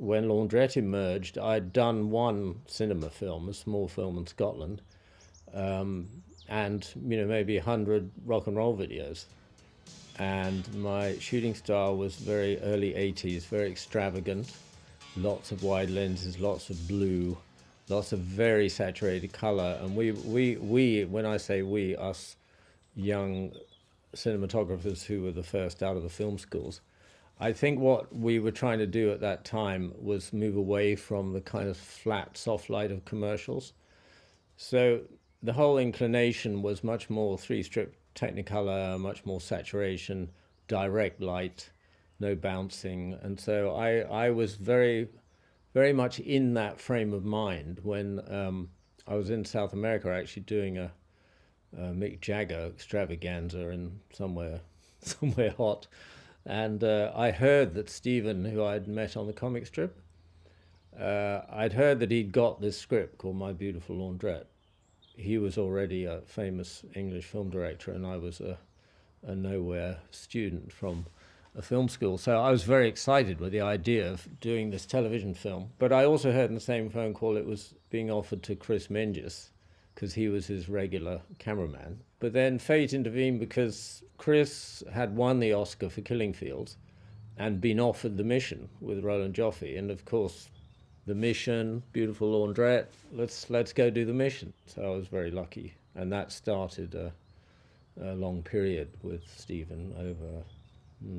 when Laundrette emerged, I'd done one cinema film, a small film in Scotland, and maybe 100 rock and roll videos. And my shooting style was very early 80s, very extravagant, lots of wide lenses, lots of blue, lots of very saturated color. And we when I say we, us young cinematographers who were the first out of the film schools, I think what we were trying to do at that time was move away from the kind of flat, soft light of commercials. So the whole inclination was much more three-strip Technicolor, much more saturation, direct light, no bouncing. And so I was very much in that frame of mind when I was in South America actually doing a Mick Jagger extravaganza in somewhere, somewhere hot. And I heard that Stephen, who I'd met on the comic strip, I'd heard that he'd got this script called My Beautiful Laundrette. He was already a famous English film director, and I was a nowhere student from a film school. So I was very excited with the idea of doing this television film. But I also heard in the same phone call it was being offered to Chris Menges, because he was his regular cameraman. But then fate intervened because Chris had won the Oscar for Killing Fields and been offered the mission with Roland Joffe. And of course, the mission, Beautiful Laundrette, let's go do the mission. So I was very lucky. And that started a long period with Stephen over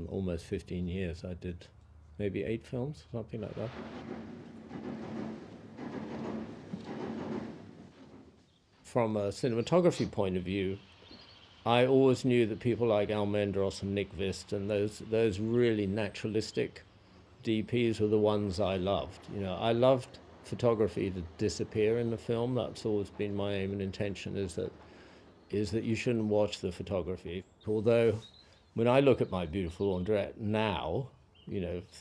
almost 15 years. I did maybe 8 films, something like that. From a cinematography point of view, I always knew that people like Al Mendros and Nick Vist and those really naturalistic DPs were the ones I loved. I loved photography to disappear in the film. That's always been my aim and intention, is that you shouldn't watch the photography. Although, when I look at My Beautiful Laundrette now,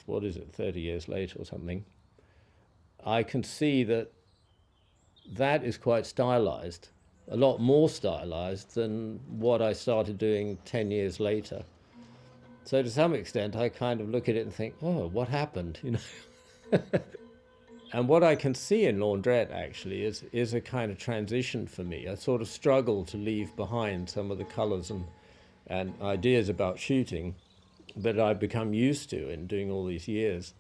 what is it, 30 years later or something, I can see that that is quite stylized, a lot more stylized than what I started doing 10 years later. So to some extent, I kind of look at it and think, oh, what happened? And what I can see in Laundrette actually is a kind of transition for me. I sort of struggle to leave behind some of the colors and ideas about shooting that I've become used to in doing all these years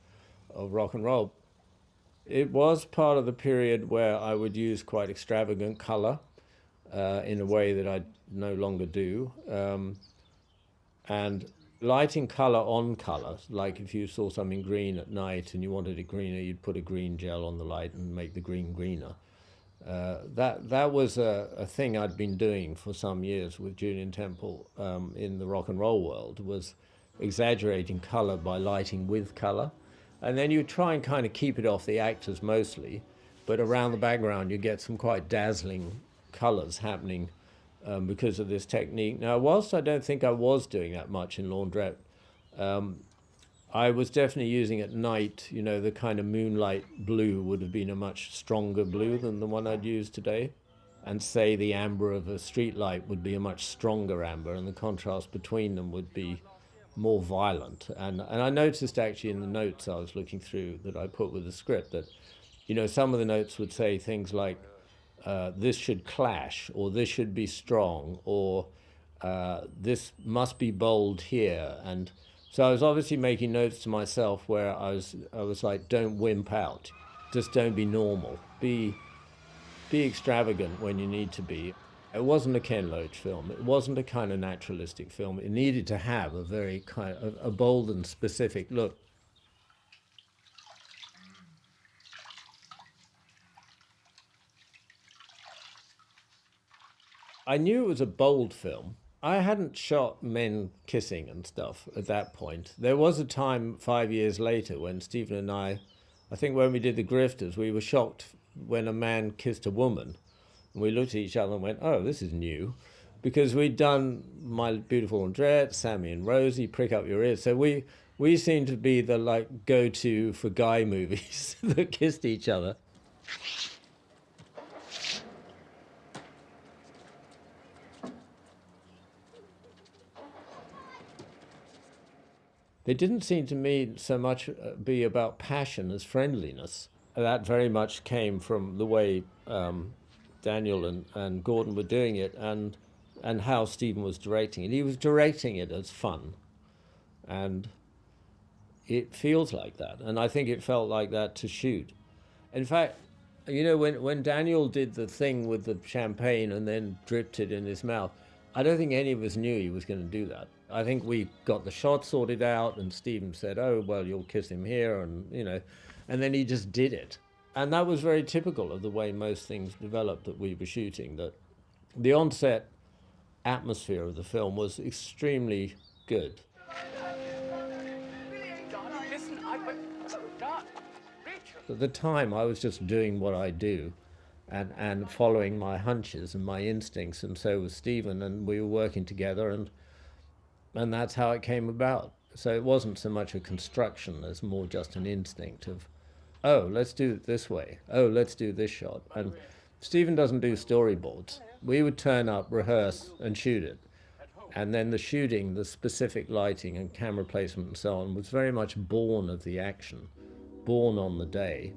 of rock and roll. It was part of the period where I would use quite extravagant color in a way that I no longer do. And lighting color on color, like if you saw something green at night and you wanted it greener, you'd put a green gel on the light and make the green greener. That was a thing I'd been doing for some years with Julian Temple in the rock and roll world, was exaggerating color by lighting with color. And then you try and kind of keep it off the actors mostly, but around the background you get some quite dazzling colors happening because of this technique. Now, whilst I don't think I was doing that much in Laundrette, I was definitely using at night, the kind of moonlight blue would have been a much stronger blue than the one I'd use today. And say the amber of a street light would be a much stronger amber, and the contrast between them would be more violent. And I noticed actually in the notes I was looking through that I put with the script that, some of the notes would say things like, this should clash, or this should be strong, or this must be bold here. And so I was obviously making notes to myself where I was like, don't wimp out, just don't be normal, be extravagant when you need to be. It wasn't a Ken Loach film. It wasn't a kind of naturalistic film. It needed to have a very kind of a bold and specific look. I knew it was a bold film. I hadn't shot men kissing and stuff at that point. There was a time 5 years later when Stephen and I think when we did The Grifters, we were shocked when a man kissed a woman. And we looked at each other and went, oh, this is new. Because we'd done My Beautiful Laundrette, Sammy and Rosie, Prick Up Your Ears. So we seemed to be the go-to for guy movies that kissed each other. It didn't seem to me so much be about passion as friendliness. That very much came from the way Daniel and Gordon were doing it, and how Stephen was directing it. He was directing it as fun, and it feels like that. And I think it felt like that to shoot. In fact, you know, when Daniel did the thing with the champagne and then dripped it in his mouth, I don't think any of us knew he was going to do that. I think we got the shot sorted out, and Stephen said, "Oh, well, you'll kiss him here," and you know, and then he just did it. And that was very typical of the way most things developed that we were shooting. That the on-set atmosphere of the film was extremely good. At the time, I was just doing what I do and following my hunches and my instincts, and so was Stephen, and we were working together, and that's how it came about. So it wasn't so much a construction as more just an instinct of, oh, let's do it this way. Oh, let's do this shot. And Stephen doesn't do storyboards. We would turn up, rehearse, and shoot it. And then the shooting, the specific lighting and camera placement and so on, was very much born of the action, born on the day.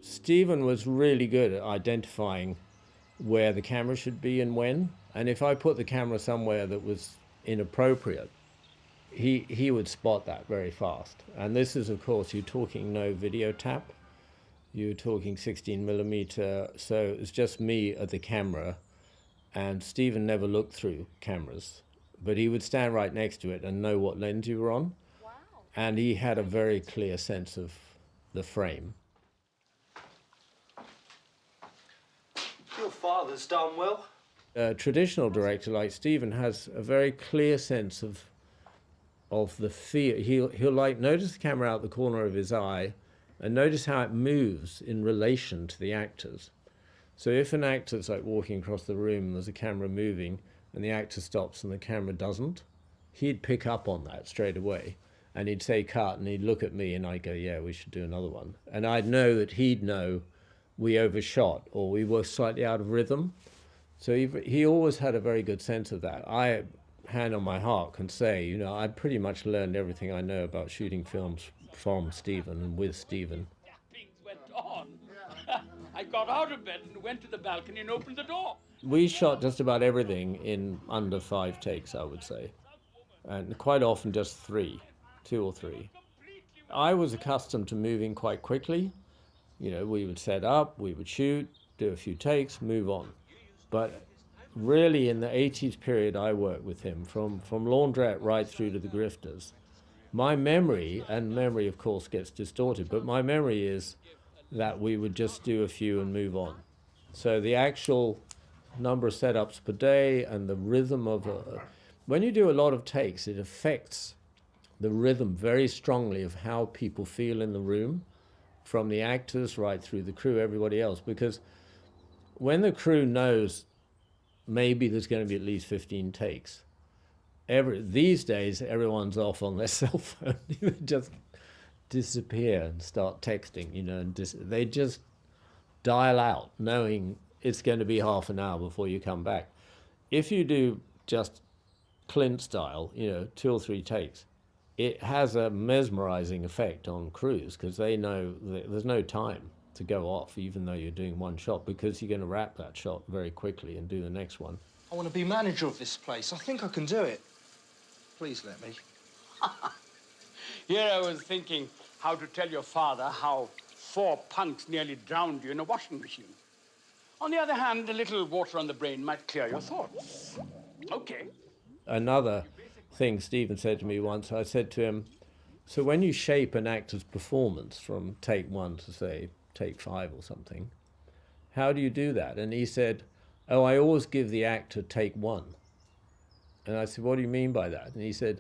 Stephen was really good at identifying where the camera should be and when. And if I put the camera somewhere that was inappropriate, he would spot that very fast. And this is, of course, you're talking no video tap. You're talking 16 millimeter. So it's just me at the camera. And Stephen never looked through cameras, but he would stand right next to it and know what lens you were on. Wow. And he had a very clear sense of the frame. Your father's done well. A traditional director like Stephen has a very clear sense of the feel. He'll like notice the camera out the corner of his eye and notice how it moves in relation to the actors. So if an actor's like walking across the room and there's a camera moving and the actor stops and the camera doesn't, he'd pick up on that straight away. And he'd say cut, and he'd look at me and I'd go, yeah, we should do another one. And I'd know that he'd know we overshot or we were slightly out of rhythm. So he always had a very good sense of that. I, hand on my heart, can say, you know, I pretty much learned everything I know about shooting films from Stephen and with Stephen. Things went on. I got out of bed and went to the balcony and opened the door. We shot just about everything in under 5 takes, I would say. And quite often just 3, 2 or 3. I was accustomed to moving quite quickly. You know, we would set up, we would shoot, do a few takes, move on. But really in the 80s period I worked with him, from Laundrette right through to the Grifters, my memory, and memory of course gets distorted, but my memory is that we would just do a few and move on. So the actual number of setups per day and the rhythm of when you do a lot of takes, it affects the rhythm very strongly of how people feel in the room, from the actors right through the crew, everybody else. Because when the crew knows maybe there's going to be at least 15 takes, these days everyone's off on their cell phone. They just disappear and start texting, you know, and they just dial out knowing it's going to be half an hour before you come back. If you do just Clint style, you know, 2 or 3 takes, it has a mesmerizing effect on crews because they know that there's no time to go off, even though you're doing one shot, because you're going to wrap that shot very quickly and do the next one. I want to be manager of this place. I think I can do it. Please let me. Here I was thinking how to tell your father how 4 punks nearly drowned you in a washing machine. On the other hand, a little water on the brain might clear your thoughts. Okay. Another thing Stephen said to me once, I said to him, so when you shape an actor's performance from take 1 to, say, take 5 or something, how do you do that? And he said, oh, I always give the actor take 1. And I said, what do you mean by that? And he said,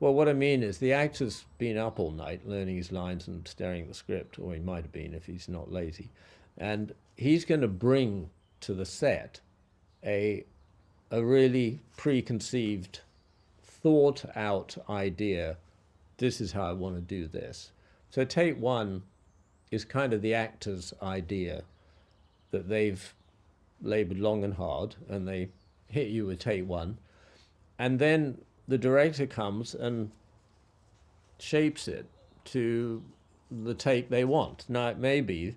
well, what I mean is the actor's been up all night learning his lines and staring at the script, or he might have been if he's not lazy. And he's going to bring to the set a really preconceived, thought-out idea. This is how I want to do this. So take 1 is kind of the actor's idea that they've labored long and hard, and they hit you with take 1. And then the director comes and shapes it to the take they want. Now, it may be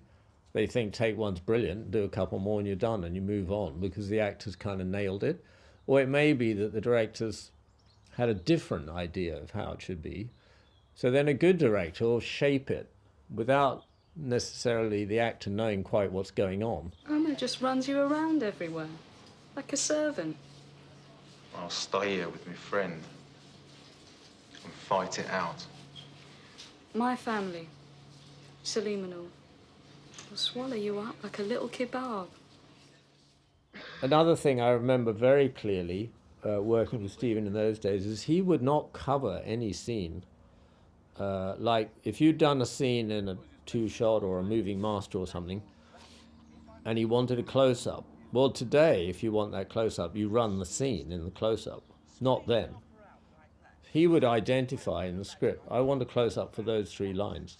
they think take one's brilliant, do a couple more and you're done and you move on because the actors kind of nailed it. Or it may be that the directors had a different idea of how it should be. So then a good director will shape it without necessarily the actor knowing quite what's going on. Homer just runs you around everywhere, like a servant. I'll stay here with my friend and fight it out. My family, Salim and all, will swallow you up like a little kebab. Another thing I remember very clearly working with Stephen in those days is he would not cover any scene. Like if you'd done a scene in a two-shot or a moving master or something, and he wanted a close-up. Well, today, if you want that close-up, you run the scene in the close-up, not then. He would identify in the script, I want a close-up for those 3 lines.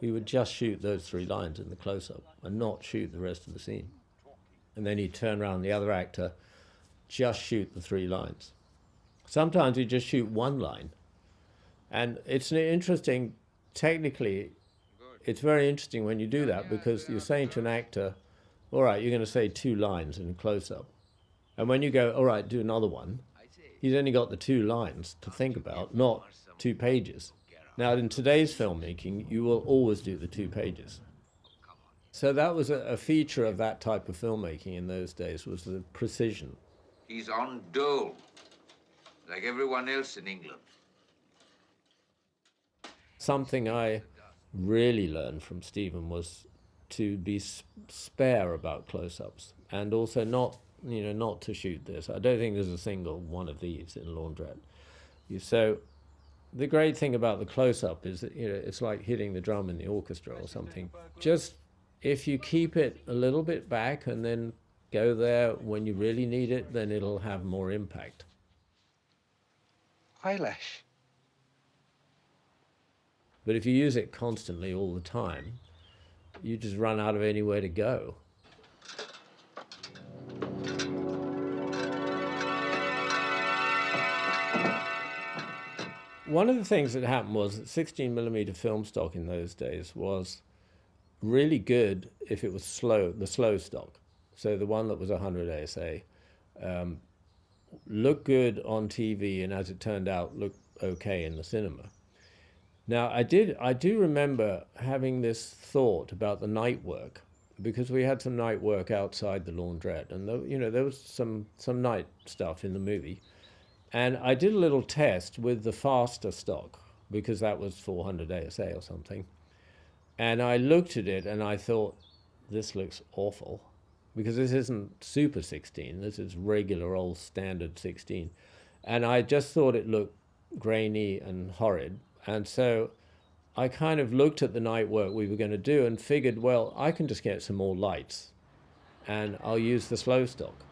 He would just shoot those 3 lines in the close-up and not shoot the rest of the scene. And then he'd turn around the other actor, just shoot the 3 lines. Sometimes he'd just shoot 1 line. And it's an interesting, technically, it's very interesting when you do that because you're saying to an actor, all right, you're going to say 2 lines in a close-up. And when you go, all right, do another one, he's only got the 2 lines to think about, not 2 pages. Now, in today's filmmaking, you will always do the 2 pages. So that was a feature of that type of filmmaking in those days, was the precision. He's on dole, like everyone else in England. Something I really learned from Stephen was to be spare about close-ups and also not to shoot this. I don't think there's a single one of these in Laundrette. So the great thing about the close-up is that it's like hitting the drum in the orchestra or something. Just if you keep it a little bit back and then go there when you really need it, then it'll have more impact. Eyelash. But if you use it constantly all the time, you just run out of anywhere to go. One of the things that happened was that 16mm film stock in those days was really good if it was slow, the slow stock. So the one that was 100 ASA looked good on TV and, as it turned out, looked okay in the cinema. Now, I do remember having this thought about the night work, because we had some night work outside the Laundrette, and there was some night stuff in the movie. And I did a little test with the faster stock, because that was 400 ASA or something. And I looked at it and I thought, this looks awful, because this isn't Super 16, this is regular old standard 16. And I just thought it looked grainy and horrid. And so I kind of looked at the night work we were going to do and figured, well, I can just get some more lights and I'll use the slow stock.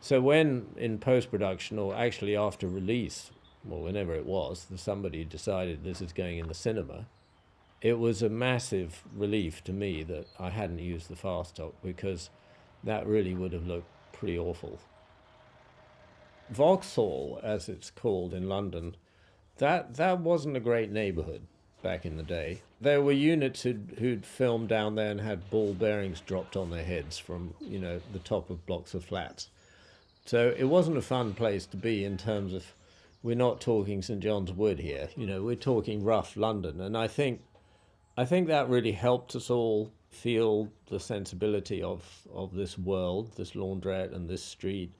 So when in post-production, or actually after release, or whenever it was, somebody decided this is going in the cinema, it was a massive relief to me that I hadn't used the fast stock, because that really would have looked pretty awful. Vauxhall, as it's called in London, that wasn't a great neighborhood back in the day. There were units who'd filmed down there and had ball bearings dropped on their heads from, the top of blocks of flats. So it wasn't a fun place to be in terms of, we're not talking St. John's Wood here, we're talking rough London. And I think that really helped us all feel the sensibility of this world, this Laundrette and this street,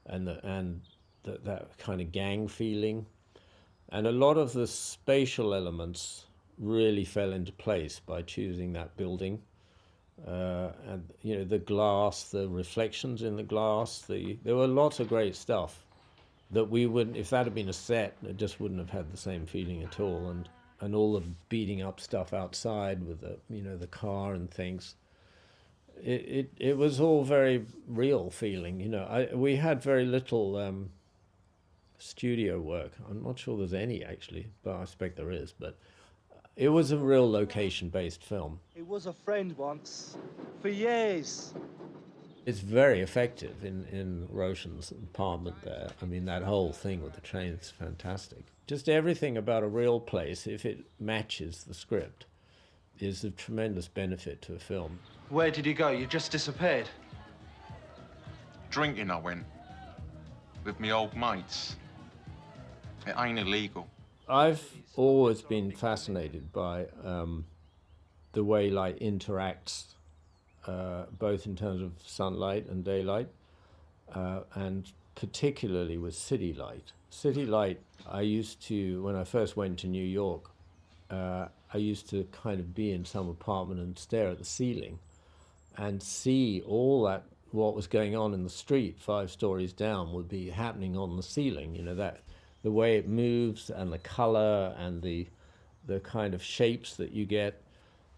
and that kind of gang feeling. And a lot of the spatial elements really fell into place by choosing that building. And the glass, the reflections in the glass, there were lots of great stuff that we wouldn't, if that had been a set, it just wouldn't have had the same feeling at all. And all the beating up stuff outside with the car and things. It was all very real feeling. We had very little studio work. I'm not sure there's any actually, but I expect there is. But it was a real location-based film. He was a friend once, for years. It's very effective in Roshan's apartment there. I mean, that whole thing with the train is fantastic. Just everything about a real place, if it matches the script, is a tremendous benefit to a film. Where did you go? You just disappeared. Drinking I went. With me old mates. It ain't illegal. I've always been fascinated by the way light interacts, both in terms of sunlight and daylight, and particularly with city light. City light, I used to, when I first went to New York, I used to kind of be in some apartment and stare at the ceiling and see all that, what was going on in the street 5 stories down would be happening on the ceiling, you know, that the way it moves and the color and the kind of shapes that you get.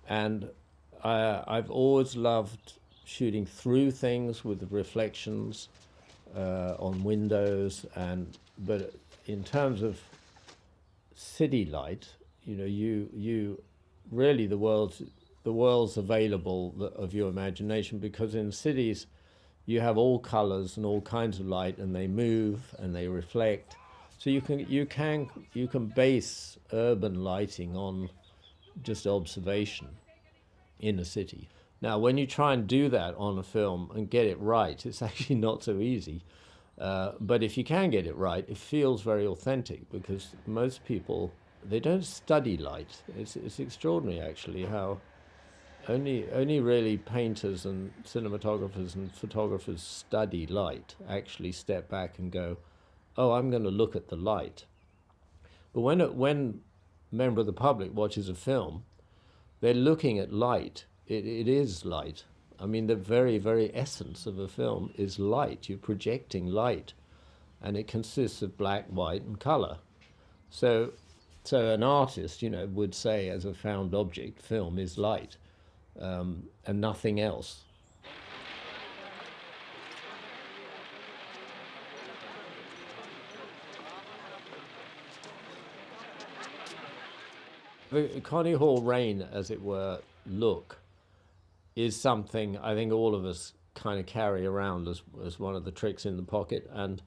And I've always loved shooting through things with the reflections on windows, but in terms of city light, you know, you really the world's available of your imagination, because in cities you have all colors and all kinds of light, and they move and they reflect. So you can base urban lighting on just observation in a city. Now, when you try and do that on a film and get it right, it's actually not so easy. But if you can get it right, it feels very authentic, because most people, they don't study light. It's extraordinary, actually, how only really painters and cinematographers and photographers study light, actually step back and go, oh, I'm going to look at the light. But when a member of the public watches a film, they're looking at light. It is light. I mean, the very, very essence of a film is light. You're projecting light, and it consists of black, white, and color. So an artist, you know, would say, as a found object, film is light, and nothing else. The Connie Hall Rain, as it were, look, is something I think all of us kind of carry around as one of the tricks in the pocket. And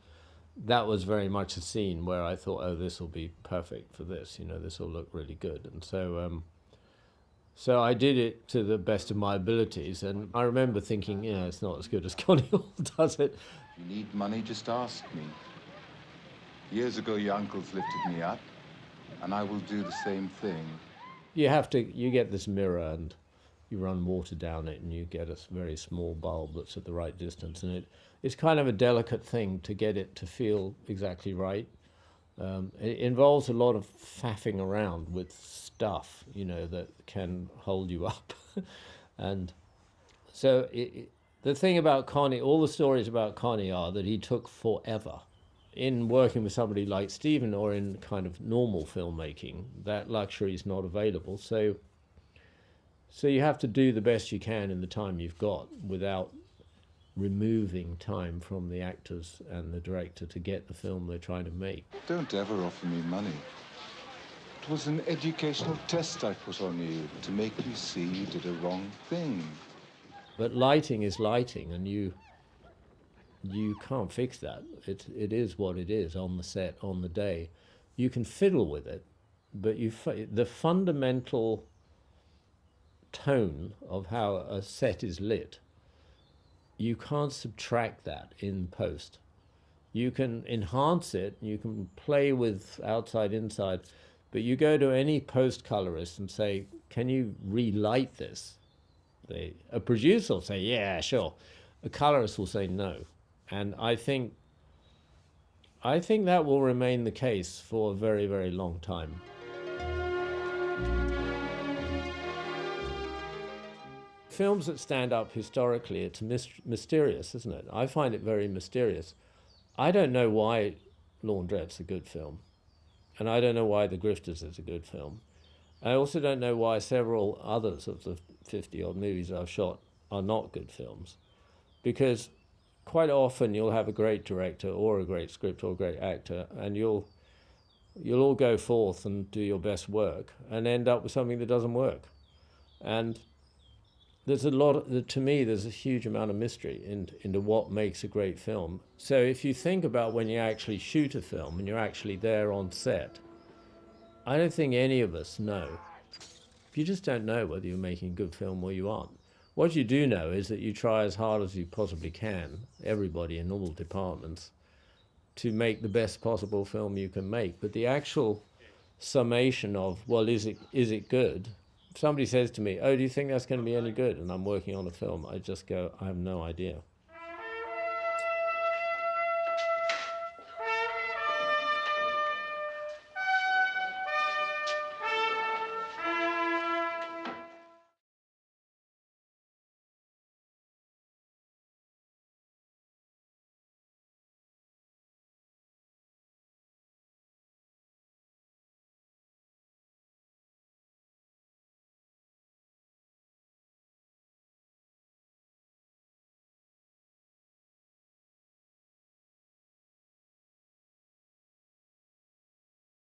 that was very much a scene where I thought, oh, this will be perfect for this, you know, this will look really good. And so I did it to the best of my abilities. And I remember thinking, yeah, it's not as good as Connie Hall does it. If you need money, just ask me. Years ago, your uncles lifted me up, and I will do the same thing. You get this mirror and you run water down it and you get a very small bulb that's at the right distance, and it's kind of a delicate thing to get it to feel exactly right. It involves a lot of faffing around with stuff, you know, that can hold you up. And so the thing about Connie, all the stories about Connie are that he took forever. In working with somebody like Stephen, or in kind of normal filmmaking, that luxury is not available. So you have to do the best you can in the time you've got without removing time from the actors and the director to get the film they're trying to make. Don't ever offer me money. It was an educational test I put on you to make you see you did a wrong thing. But lighting is lighting, and you can't fix that. It is what it is on the set, on the day. You can fiddle with it, but the fundamental tone of how a set is lit, you can't subtract that in post. You can enhance it, you can play with outside, inside, but you go to any post colorist and say, can you relight this? A producer will say, yeah, sure. A colorist will say no. And I think that will remain the case for a very, very long time. Films that stand up historically, it's mysterious, isn't it? I find it very mysterious. I don't know why Laundrette's a good film, and I don't know why The Grifters is a good film. I also don't know why several others of the 50-odd movies I've shot are not good films, because quite often you'll have a great director or a great script or a great actor, and you'll all go forth and do your best work and end up with something that doesn't work. And there's a lot, to me, there's a huge amount of mystery into what makes a great film. So if you think about when you actually shoot a film and you're actually there on set, I don't think any of us know. You just don't know whether you're making a good film or you aren't. What you do know is that you try as hard as you possibly can, everybody in all departments, to make the best possible film you can make. But the actual summation of, well, is it good? If somebody says to me, oh, do you think that's going to be any good? And I'm working on a film, I just go, I have no idea.